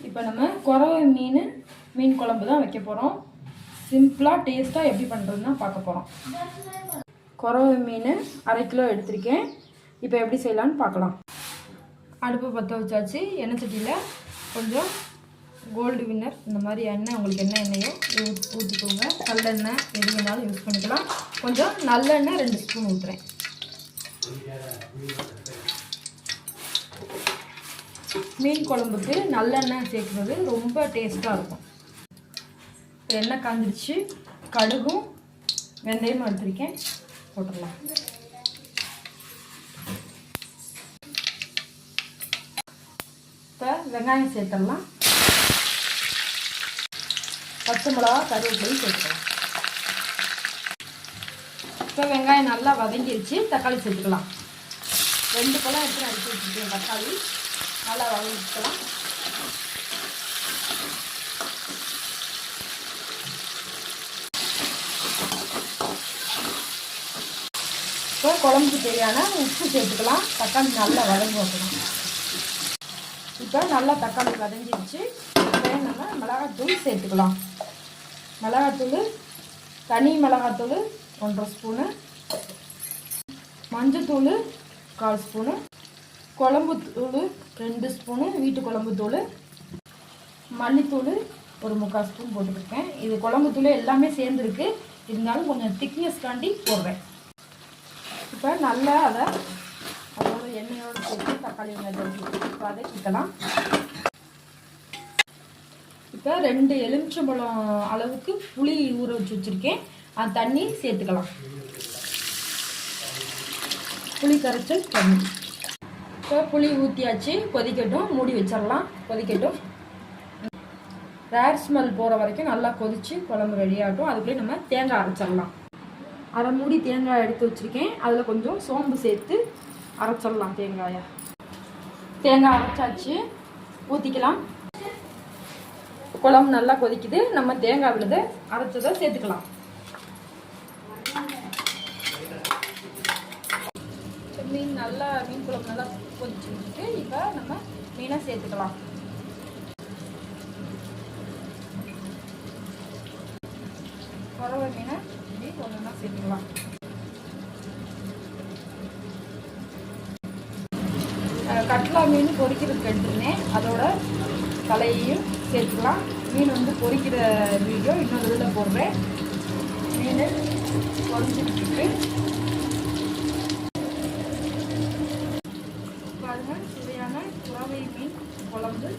இப்போ நம்ம குறவை மீன் குழம்பு தான் வைக்க போகிறோம். சிம்பிளாக டேஸ்ட்டாக எப்படி பண்ணுறதுன்னு பார்க்க போகிறோம். குறவை மீன் 1/2 கிலோ எடுத்திருக்கேன். இப்போ எப்படி செய்யலான்னு பார்க்கலாம். அடுப்பு பற்ற வச்சாச்சு. எண்ணெய் சட்டியில் கொஞ்சம் கோல்டு வின்னர் இந்த மாதிரி எண்ணெய், உங்களுக்கு என்ன எண்ணெயோ ஊற்றிக்கோங்க. நல்லெண்ணெய் எது வேணாலும் யூஸ் பண்ணிக்கலாம். கொஞ்சம் நல்லெண்ணெய் 2 ஸ்பூன் ஊற்றுறேன். மீன் குழம்புக்கு நல்லெண்ணெய் சேர்க்குறது ரொம்ப டேஸ்ட்டாக இருக்கும். எண்ணெய் காஞ்சிடுச்சு. கடுகும் வெந்தயமும் எடுத்துருக்கேன், போட்டுடலாம். இப்போ வெங்காயம் சேர்த்துடலாம். பச்சை மிளகா, கருவேப்பிலையும் சேர்த்துக்கலாம். இப்போ வெங்காயம் நல்லா வதங்கிடுச்சு. தக்காளி சேர்த்துக்கலாம். 2 பழம் எடுத்து அடித்து வச்சுருக்கேன். தக்காளி நல்லா வதங்கிக்கலாம். இப்போ குழம்புக்கு தேவையான உப்பு சேர்த்துக்கலாம். தக்காளி நல்லா வதங்கி வைக்கணும். இப்போ நல்லா தக்காளி வதங்கிடுச்சு. இப்போ நம்ம மிளகாத்தூள் சேர்த்துக்கலாம். மிளகாத்தூள், தனி மிளகாத்தூள் 1.5 ஸ்பூனு, மஞ்சத்தூள் 1/4 ஸ்பூனு, குழம்பு தூள் 2 ஸ்பூனு, வீட்டு குழம்பு தூள், மல்லித்தூள் 1/4 ஸ்பூன் போட்டுருக்கேன். இது குழம்பு தூள் எல்லாமே சேர்ந்துருக்கு. இருந்தாலும் கொஞ்சம் திக்னஸ்காண்டி போடுறேன். இப்போ நல்லா அதோட எண்ணெயோடு சேர்த்து தக்காளி வெங்காயத்தோடு வதக்கிக்கலாம். இப்போ 2 எலுமிச்சம்பழம் அளவுக்கு புளி ஊற வச்சு வச்சுருக்கேன். அந்த தண்ணி சேர்த்துக்கலாம். புளி கரைச்சல் தண்ணி. இப்போ புளி ஊற்றியாச்சு. கொதிக்கட்டும். மூடி வச்சிடலாம். கொதிக்கட்டும். ரேர் ஸ்மெல் போகிற வரைக்கும் நல்லா கொதித்து குழம்பு ரெடியாகட்டும். அதுக்குள்ளே நம்ம தேங்காய் அரைச்சிடலாம். 1/2 மூடி தேங்காய் எடுத்து வச்சுருக்கேன். அதில் கொஞ்சம் சோம்பு சேர்த்து அரைச்சிடலாம். தேங்காய் அரைச்சாச்சு. ஊற்றிக்கலாம். குழம்பு நல்லா கொதிக்குது. நம்ம தேங்காய் விழுதை அரைச்சதை சேர்த்துக்கலாம். மீன் குழம்பு நல்லா கொதிச்சுட்டு இப்போ நம்ம மீனை சேர்த்துக்கலாம். குறவை மீனை இப்படி ஒன்றா சேர்த்துக்கலாம். கட்லா மீன் பொரிக்கிறதுக்கு எடுத்துருந்தேன். அதோட தலையையும் சேர்த்துக்கலாம். மீன் பொரிக்கிற வீடியோ இன்னொரு இதில் போடுறேன். மீன் பொரிச்சிட்டு பாருங்க, சுவையான குறவை மீன் குழம்பு